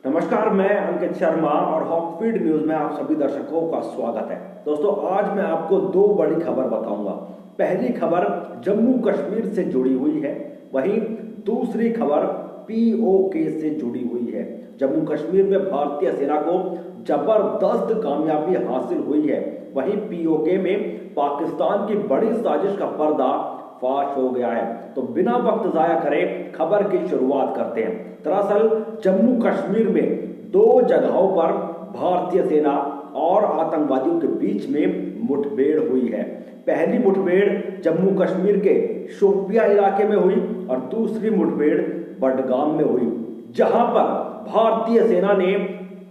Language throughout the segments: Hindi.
नमस्कार, मैं अंकित शर्मा और हॉकफीड न्यूज में आप सभी दर्शकों का स्वागत है। दोस्तों, आज मैं आपको दो बड़ी खबर बताऊंगा। पहली खबर जम्मू कश्मीर से जुड़ी हुई है, वहीं दूसरी खबर पीओके से जुड़ी हुई है। जम्मू कश्मीर में भारतीय सेना को जबरदस्त कामयाबी हासिल हुई है, वहीं पीओके में पाकिस्तान की बड़ी साजिश का पर्दा फाश हो गया है। तो बिना वक्त जाया करे खबर की शुरुआत करते हैं। दरअसल जम्मू कश्मीर में दो जगहों पर भारतीय सेना और आतंकवादियों के बीच में मुठभेड़ हुई है। पहली मुठभेड़ जम्मू कश्मीर के शोपिया इलाके में हुई और दूसरी मुठभेड़ बडगाम में हुई, जहां पर भारतीय सेना ने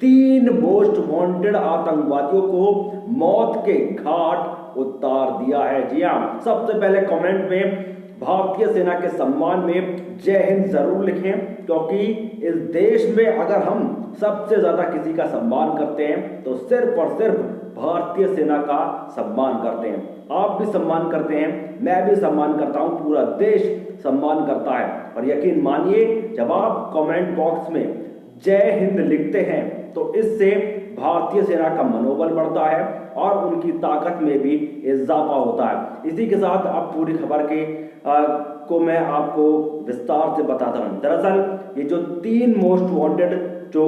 3 मोस्ट वांटेड आतंकवादियों को मौत के घाट उतार दिया है। जी हाँ, सबसे पहले कमेंट में भारतीय सेना के सम्मान में जय हिंद जरूर लिखें, क्योंकि इस देश में अगर हम सबसे ज्यादा किसी का सम्मान करते हैं तो सिर्फ और सिर्फ भारतीय सेना का सम्मान करते हैं। आप भी सम्मान करते हैं, मैं भी सम्मान करता हूं, पूरा देश सम्मान करता है। और यकीन मानिए, जब आप कमेंट बॉक्स में जय हिंद लिखते हैं तो इससे भारतीय सेना का मनोबल बढ़ता है और उनकी ताकत में भी इजाफा होता है। इसी के साथ अब पूरी खबर को मैं आपको विस्तार से बताता हूं। दरअसल ये जो 3 मोस्ट वांटेड जो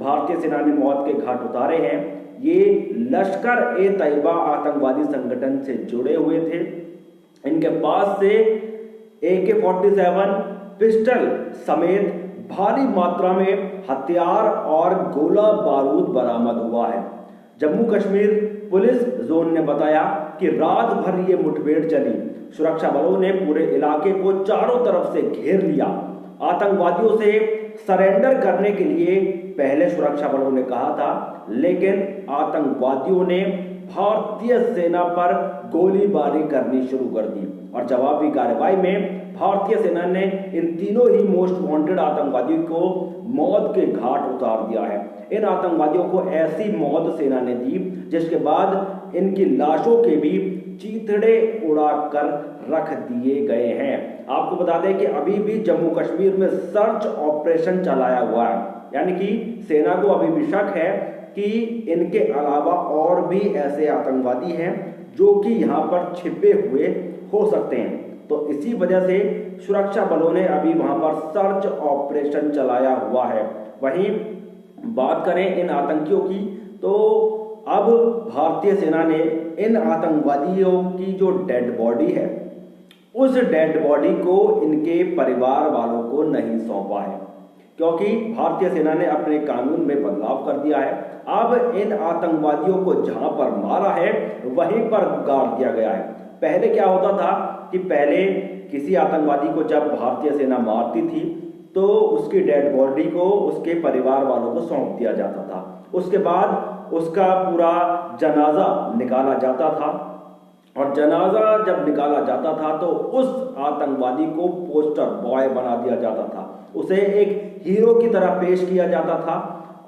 भारतीय सेना ने मौत के घाट उतारे हैं, ये लश्कर ए तैयबा आतंकवादी संगठन से जुड़े हुए थे। इनके पास से AK-47 पिस्टल समेत भारी मात्रा में हथियार और गोला बारूद बरामद हुआ है। जम्मू कश्मीर पुलिस जोन ने बताया कि रात भर ये मुठभेड़ चली। सुरक्षा बलों ने पूरे इलाके को चारों तरफ से घेर लिया। आतंकवादियों से सरेंडर करने के लिए पहले सुरक्षा बलों ने कहा था, लेकिन आतंकवादियों ने भारतीय सेना पर गोलीबारी करनी शुरू कर दी और जवाबी कार्रवाई में भारतीय सेना ने इन तीनों ही मोस्ट वांटेड आतंकवादियों को मौत के घाट उतार दिया है। इन आतंकवादियों को ऐसी मौत सेना ने दी जिसके बाद इनकी लाशों के भी चीथड़े उड़ाकर रख दिए गए हैं। आपको बता दें कि अभी भी जम्मू कश्मीर में सर्च ऑपरेशन चलाया हुआ है, यानी कि सेना को अभी भी शक है कि इनके अलावा और भी ऐसे आतंकवादी हैं जो कि यहाँ पर छिपे हुए हो सकते हैं। तो इसी वजह से सुरक्षा बलों ने अभी वहां पर सर्च ऑपरेशन चलाया हुआ है। वहीं बात करें इन आतंकियों की, तो अब भारतीय सेना ने इन आतंकवादियों की जो डेड बॉडी है, उस डेड बॉडी को इनके परिवार वालों को नहीं सौंपा है, क्योंकि भारतीय सेना ने अपने कानून में बदलाव कर दिया है। अब इन आतंकवादियों को जहां पर मारा है वहीं पर गाड़ दिया गया है। पहले क्या होता था कि पहले किसी आतंकवादी को जब भारतीय सेना मारती थी तो उसकी डेड बॉडी को उसके परिवार वालों को सौंप दिया जाता था। उसके बाद उसका पूरा जनाजा निकाला जाता था और जनाजा जब निकाला जाता था तो उस आतंकवादी को पोस्टर बॉय बना दिया जाता था, उसे एक हीरो की तरह पेश किया जाता था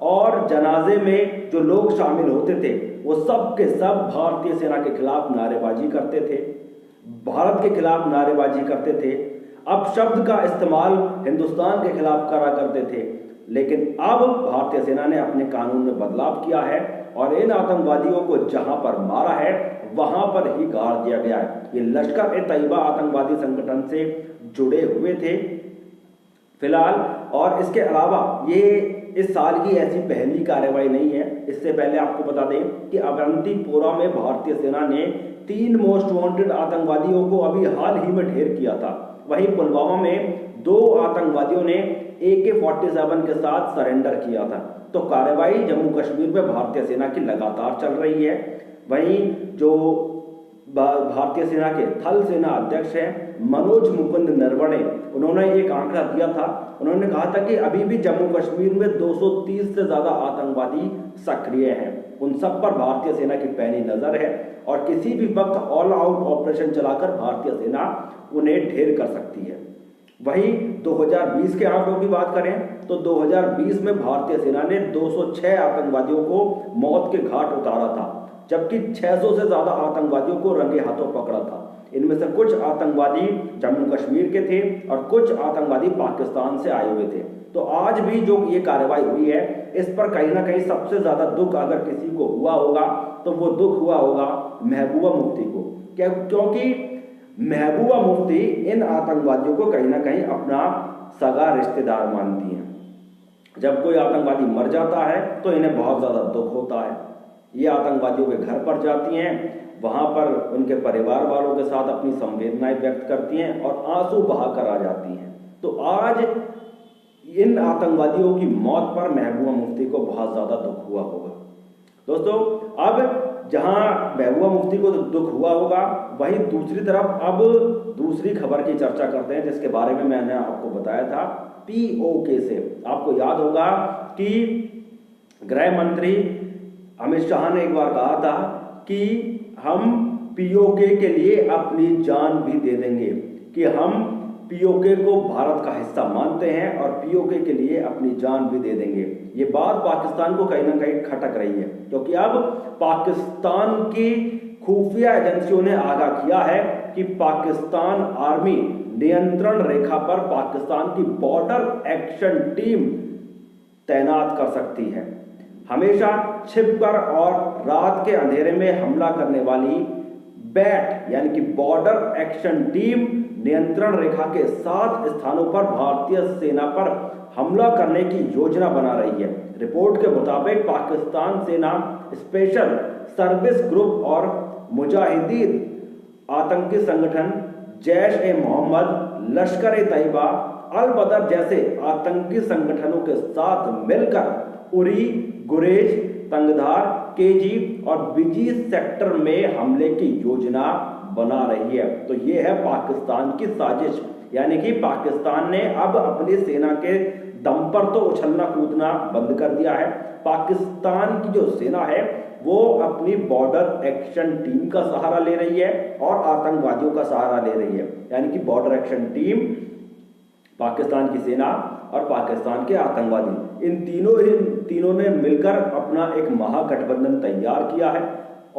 और जनाजे में जो लोग शामिल होते थे वो सब के सब भारतीय सेना के खिलाफ नारेबाजी करते थे, भारत के खिलाफ नारेबाजी करते थे, अपशब्द का इस्तेमाल हिंदुस्तान के खिलाफ करा करते थे। लेकिन अब भारतीय सेना ने अपने कानून में बदलाव किया है और इन आतंकवादियों को जहां पर मारा है वहां पर ही गाड़ दिया गया है। ये लश्कर ए तैयबा आतंकवादी संगठन से जुड़े हुए थे फिलहाल। और इसके अलावा ये इस साल की ऐसी पहली कार्रवाई नहीं है। इससे पहले आपको बता दें कि अवंतीपोरा में भारतीय सेना ने 3 मोस्ट वांटेड आतंकवादियों को अभी हाल ही में ढेर किया था। वहीं पुलवामा में 2 आतंकवादियों ने AK-47 के साथ सरेंडर किया था। तो कार्रवाई जम्मू कश्मीर में भारतीय सेना की लगातार चल रही है। वहीं जो भारतीय सेना के थल सेना अध्यक्ष हैं मनोज मुकुंद नरवणे, उन्होंने एक आंकड़ा दिया था। उन्होंने कहा था कि अभी भी जम्मू कश्मीर में 230 से ज्यादा आतंकवादी सक्रिय हैं। उन सब पर भारतीय सेना की पैनी नजर है और किसी भी वक्त ऑल आउट ऑपरेशन चलाकर भारतीय सेना उन्हें ढेर कर सकती है। वहीं 2020 के आंकड़ों की बात करें तो 2020 में भारतीय सेना ने 206 आतंकवादियों को मौत के घाट उतारा था, जबकि 600 से ज्यादा आतंकवादियों को रंगे हाथों पकड़ा था। इनमें से कुछ आतंकवादी जम्मू कश्मीर के थे और कुछ आतंकवादी पाकिस्तान से आए हुए थे। तो आज भी जो ये कार्रवाई हुई है इस पर कहीं ना कहीं सबसे ज्यादा दुख अगर किसी को हुआ होगा तो वो दुख हुआ होगा महबूबा मुफ्ती को। क्योंकि महबूबा मुफ्ती इन आतंकवादियों को कहीं ना कहीं अपना सगा रिश्तेदार मानती हैं। जब कोई आतंकवादी मर जाता है तो इन्हें बहुत ज्यादा दुख होता है। ये आतंकवादियों के घर पर जाती हैं, वहां पर उनके परिवार वालों के साथ अपनी संवेदनाएं व्यक्त करती हैं और आंसू बहाकर आ जाती हैं। तो आज इन आतंकवादियों की मौत पर महबूबा मुफ्ती को बहुत ज्यादा दुख हुआ होगा। दोस्तों, अब जहां महबूबा मुफ्ती को दुख हुआ होगा, वहीं दूसरी तरफ अब दूसरी खबर की चर्चा करते हैं जिसके बारे में मैंने आपको बताया था पीओके से। आपको याद होगा कि गृह मंत्री अमित शाह ने एक बार कहा था कि हम पीओके के लिए अपनी जान भी दे देंगे, कि हम पीओके को भारत का हिस्सा मानते हैं और पीओके के लिए अपनी जान भी दे देंगे। ये बात पाकिस्तान को कहीं ना कहीं खटक रही है, क्योंकि अब पाकिस्तान की खुफिया एजेंसियों ने आगाह किया है कि पाकिस्तान आर्मी नियंत्रण रेखा पर पाकिस्तान की बॉर्डर एक्शन टीम तैनात कर सकती है। हमेशा छिपकर और रात के अंधेरे में हमला करने वाली बैट यानी कि बॉर्डर एक्शन टीम नियंत्रण रेखा के 7 स्थानों पर भारतीय सेना पर हमला करने की योजना बना रही है। रिपोर्ट के मुताबिक पाकिस्तान सेना स्पेशल सर्विस ग्रुप और मुजाहिदीन आतंकी संगठन जैश ए मोहम्मद, लश्कर ए तैयबा, अल बदर जैसे आतंकी संगठनों के साथ मिलकर उरी, गुरेज, तंगधार, केजी और बिजी सेक्टर में हमले की योजना बना रही है। तो ये है पाकिस्तान की साजिश, यानी कि पाकिस्तान ने अब अपनी सेना के दम पर तो उछलना कूदना बंद कर दिया है। पाकिस्तान की जो सेना है वो अपनी बॉर्डर एक्शन टीम का सहारा ले रही है और आतंकवादियों का सहारा ले रही है। यानी कि बॉर्डर एक्शन टीम, पाकिस्तान की सेना और पाकिस्तान के आतंकवादी, इन तीनों ने मिलकर अपना एक महागठबंधन तैयार किया है।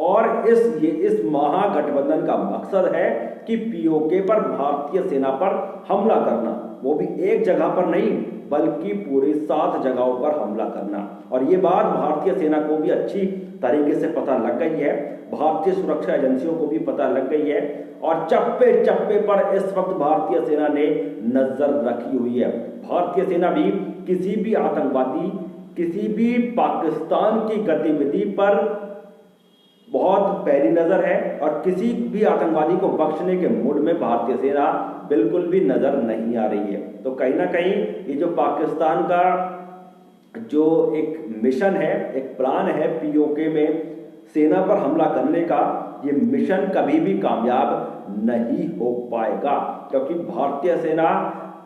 और इस महागठबंधन का मकसद है कि पीओके पर भारतीय सेना पर हमला करना, वो भी एक जगह पर नहीं बल्कि पूरी 7 जगहों पर हमला करना। और ये बात भारतीय सेना को भी अच्छी तरीके से पता लग गई है, भारतीय सुरक्षा एजेंसियों को भी पता लग गई है और चप्पे चप्पे पर इस वक्त भारतीय सेना ने नजर रखी हुई है। भारतीय सेना भी किसी भी आतंकवादी, किसी भी पाकिस्तान की गतिविधि पर बहुत पैनी नजर है और किसी भी आतंकवादी को बख्शने के मूड में भारतीय सेना बिल्कुल भी नजर नहीं आ रही है। तो कहीं ना कहीं ये जो पाकिस्तान का जो एक मिशन है, एक प्लान है पीओके में सेना पर हमला करने का, ये मिशन कभी भी कामयाब नहीं हो पाएगा। क्योंकि भारतीय सेना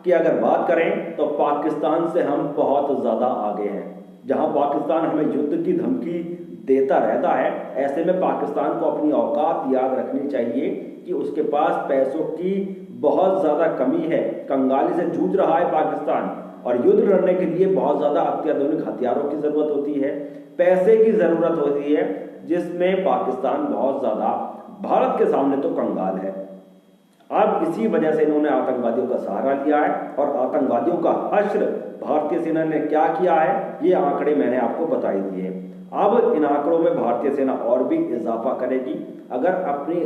की अगर बात करें तो पाकिस्तान से हम बहुत ज्यादा आगे हैं। जहां पाकिस्तान हमें युद्ध की धमकी देता रहता है, ऐसे में पाकिस्तान को अपनी औकात याद रखनी चाहिए कि उसके पास पैसों की बहुत ज्यादा कमी है। कंगाली से जूझ रहा है पाकिस्तान और युद्ध लड़ने के लिए बहुत ज्यादा अत्याधुनिक हथियारों की जरूरत होती है, पैसे की जरूरत होती है, जिसमें पाकिस्तान बहुत ज्यादा भारत के सामने तो कंगाल है। अब इसी वजह से इन्होंने आतंकवादियों का सहारा लिया है और आतंकवादियों का हश्र भारतीय सेना ने क्या किया है ये आंकड़े मैंने आपको बताई दिए। अब इन आंकड़ों में भारतीय सेना और भी इजाफा करेगी अगर अपनी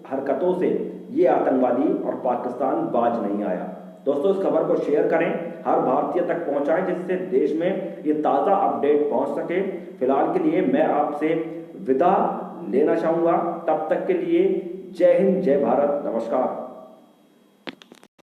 हरकतों से ये आतंकवादी और पाकिस्तान बाज नहीं आया। दोस्तों, इस खबर को शेयर करें, हर भारतीय तक पहुंचाएं जिससे देश में ये ताज़ा अपडेट पहुंच सके। फिलहाल के लिए मैं आपसे विदा लेना चाहूंगा, तब तक के लिए जय हिंद, जय भारत, नमस्कार।